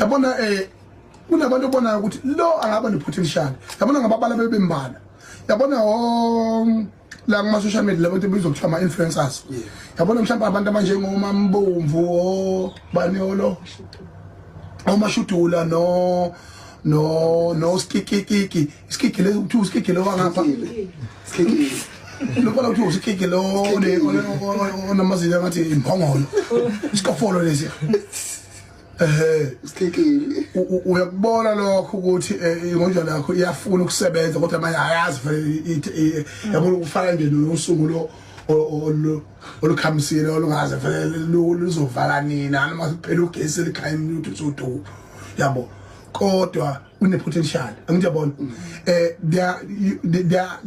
yabona kunabantu obona ukuthi lo angaba nepotential yabona ngababala bebembala yabona la kuma social media labantu bezokuthiwa ama influencers yabona mhlawumbe abantu manje ngomambomvu baniolo omashudula no skikiki le uthi uskikiki lo wangapha skikiki lokho uthi uskikiki lo onamazila ngathi imphongolo isikafolo lezi skikiki uyakubona lokho ukuthi ingonjana yakho iyafuna ukusebenza kodwa manje ayazi vele yabona ufana nje nosuku olukhamisile olungaze vele luzovala nina noma kuphela ugesi likhaya umuntu sodu yabo kodwa une potential angiyabona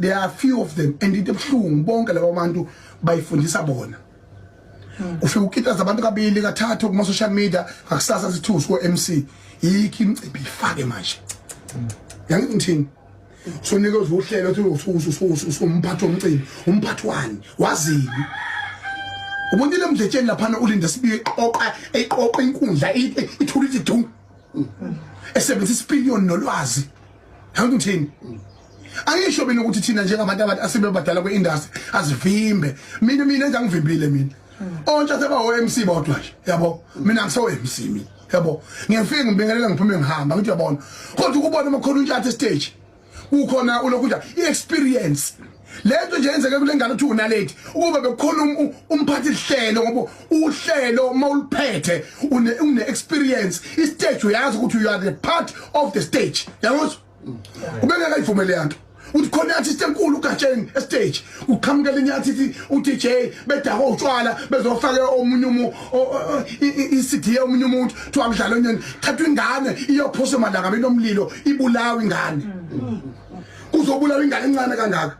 there are few of them and itebhlungu bonke labo bantu bayifundisa bona ufika ukitaza abantu kabili kathathu kuma social media akusasa sithusi ko MC yiki imicimbi ifake manje yangithini so nike uzohlela uthi umphathi womcimbi umphathi wani wazini ubonile mdletsheni lapha ulinda sibiye eqoqa inkundla ithulile du esebenzisa isipiliyoni nolwazi yangithini angisho bena ukuthi thina njengabantu asebebadala kweindustry azivimbe mina enza ngivimbile mina ontsha seba MC bodwa nje yabo mina ngiso MC mina yabo ngiyafika ngibingelela ngiphume ngihamba ngithi yabona kodwa ukubona amakhona untshatha stage ukhona ulokudla iexperience lento nje yenzeke kule ngane uthi unalate ukuba bekukhona umphathi ihlelo ngoba uhlelo mawuliphethe une experience istage uyazi ukuthi you are the part of the stage yabo ubengeka ivumele yanto uthi khona artist enkulu ugatsheni stage uqhamukela inyathi uDJ bedako utshwala bezofaka omunye iCD omunye umuntu thiwa kudlala onyeni thatha ingane iyophosa emalanga benomlilo ibulawa ingane kuzobulawa ingane encane kangaka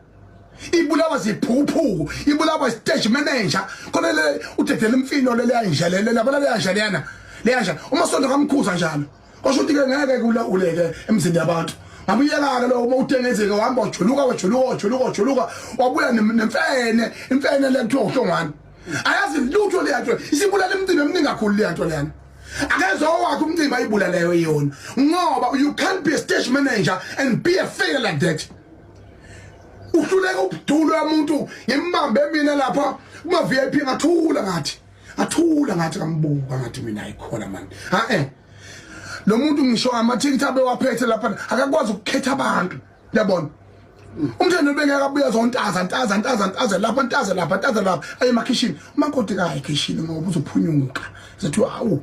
ibulawa ziphuphu ibulawa stage manager khona le udedela imfino le yanjalo labona le yanjalo leyanja umasondo kamkhuza njalo kwasho ukuthi ke ngeke uleke emzini yabantu abuyela lo uma utengezeke uhamba ujuluka wabuya nemfene le kuthiwa uhlongwane ayazi lutho leyanto isibulala imicimbi eminingi kakhulu leyanto lena akezo wakho umcimbi ayibulaleyo yona ngoba you can't be a stage manager and be a figure like that uhluleka ubudulu umuntu ngembambe mina lapha kuma VIP ngathula ngathi kambuka ngathi mina ayikhona manje lo muntu ngisho amathikithi abewaphethe lapha akakwazi ukukhetha abantu yabona umthendo bengeka buya zontaza lapha aye emakhishini umakoti kayi khishini ngoba uzophunyuka sethi awu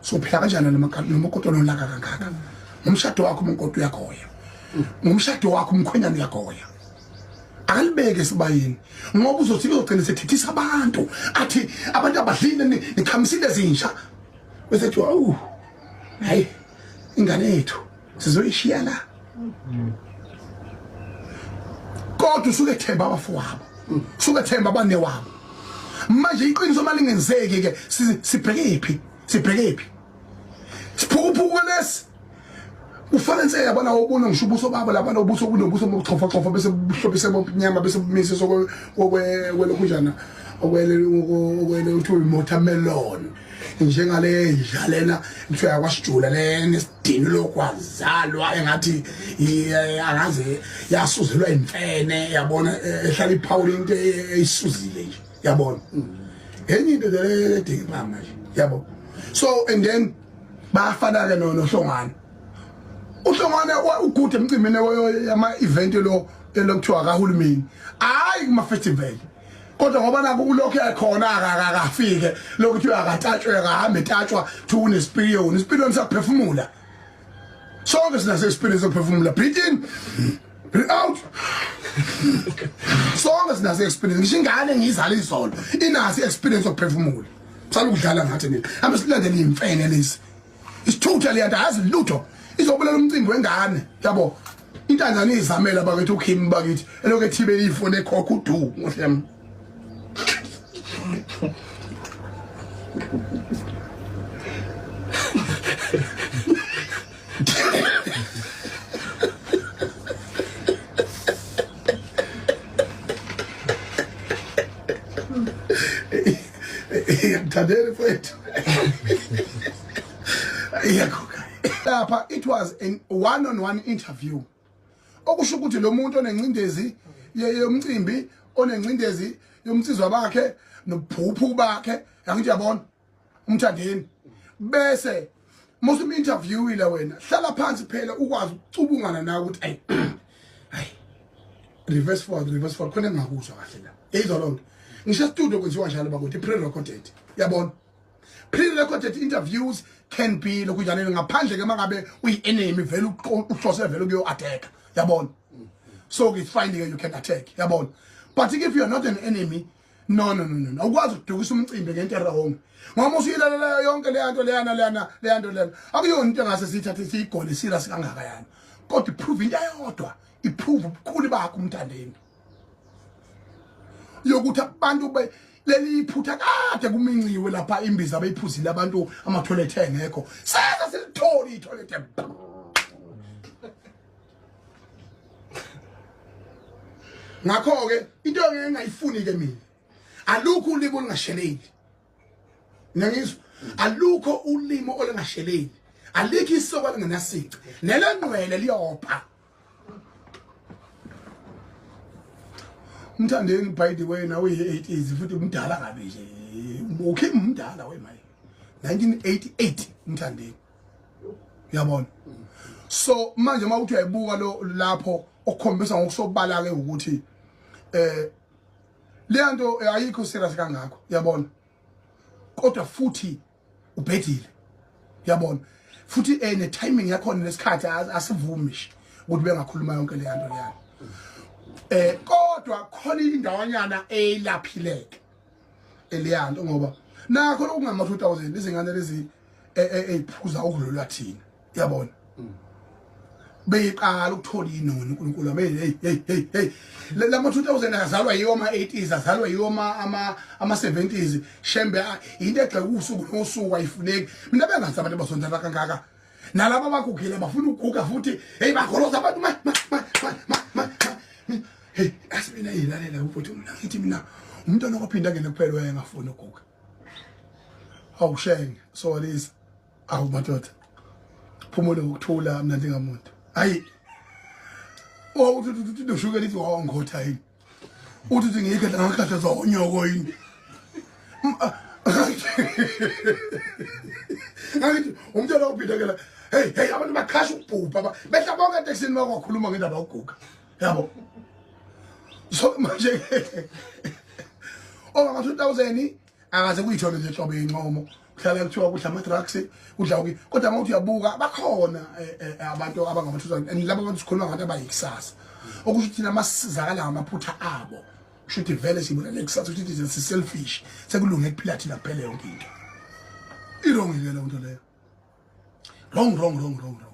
sophila kanjani nomakoti nolaka kangaka umshado wakho umakoti uyagoya umshado wakho umkhwenyana uyagoya akalibeke sibayini ngoba uzothi uzogcina sethithisa abantu athi abantu abadlile nikhamisile ezinsha bese thi awu hayi ingane yethu sizoyishiya la kodwa usuke ethemba abafowabo usuke ethemba abane wabo manje iqiniso malingenzeki ke sibheke iphi siphukuphuku lesi ufanele yabona ubona ngisho ubuso babo labana ubuso kunobuso bokuchofa bese buhlobise bomnyama bese bumise sokwelokunjana okwele uthi watermelon njengale idlalena kuthiwa kwasijula lena isidini lokwazalwa engathi angaze yasuzelwa imfene yabona ehlala iphawula into eyisuzile nje yabona enye into le dingi manje yabo so and then bafana ke nohlongane uhlongane ugude emcimbini yama event lo elokuthiwa kahulumeni hayi kuma festival kodwa ngoba naku ulokho ekhona akafike lokuthi akatatshwe akahambe etatshwa thune isipiliyoni sakuphefumula sonke sinase experience sokuphefumula breathe in breathe out sonke sinase experience ngisho ingane ngizala izolo inasi experience sokuphefumula sala ukudlala ngathi mina hambe silandele imfene lezi is totally andazi lutho izobulala umcimbi wengane yabo intanzana izamela bakithi uKim bakithi eloke thibe ifone ekhokha udu ngohlemi Tadele foi. Ia lapha it was a one-on-one interview okusho ukuthi lo muntu onencindezi yomcimbi onencindezi yomnsizwa bakhe nobhuphu bakhe yakithi yabona umthandeni bese musu interviewile wena hlala phansi phela ukwazi ucubungana nawe ukuthi ay reverse forward khona engakuzwa kahle la izolonto ngisho studio kwenziwa njalo bakuthi pre-recorded yabona pre-recorded interviews can be lokujana ngaphandle ke mangabe uyi-enemy vele uhlose vele kuyo attack yabona so it's fine you can attack yabona but if you are not an enemy no awukwazi ukudukisa umcimbi ngento wrong ngoba usiyilalela yonke le nto akuyo into engase sithathe siyigole serious kangaka yana kodwa iprove into eyodwa iprove ubukhulu bakho umthandeni yokuthi abantu leli iphutha kade kuminciwe lapha imbiza abayiphuzile abantu ama toilet engekho sasa silitholi itoilet ngakho ke into engingayifuni ke mina alukho ulimo olingasheleli nangizwa alukho ulimo olingasheleli alikho isoko lingenasici nelengqwele liyopha umthandeni by the way nawe yi-80s futhi umdala kabi nje ukhe umdala wemaye 1988 umthandeni uyabona so manje mawuthi uyayibuka lo lapho okukhombisa ngokusobala ke ukuthi le nto ayikho serious kangakho uyabona kodwa futhi ubhedile uyabona futhi ne timing yakho nesikhathi asivumishi ukuthi bengakhuluma yonke le nto leyana kodwa khona indawanyana elaphileke eliyanto ngoba nakho lokungama 2000 izingane lezi eyiphuza ukudlula thina uyabona beyiqala ukuthola inoni uNkulunkulu hey lama 2000 azalwa yiwo ama 80s azalwa yiwo ama 70s shembe into egxe usuku nosuku ayifuneki mina bengazi abantu basondela kangaka nalabo abagugile bafuna ukuguga futhi hey bakholoza abantu hey asibina yilalela ukuthi mina ngithi mina umntwana ophinda ngene kuphela wayengafuni ukuguga awushenge so lezi awumadoda phumule ukuthula mina ndingamuntu hayi uthi ndoshuke lithi wawangotha yini uthi ngeke ngakhatha zonyoko yini ngathi umntwana ophinda hey abantu bakhasha ukubhubha behla bonke eTexini bakwakhuluma ngendaba yokuguga yabo so manje oma 2000 akaze kuyithole nje hlobo yenqomo kuhlala kuthiwa kudla ama drugs kudla uki kodwa mawuthi uyabuka bakhona abantu abangama 2000 and labo abantu sikhuluma ngabantu abayikusasa okusho ukuthi namasizakala ngamaphutha abo kushuthi vele sibona lekusasa ukuthi it's selfish sekulunge kuphila thina kuphela yonke into irong ile nto leyo wrong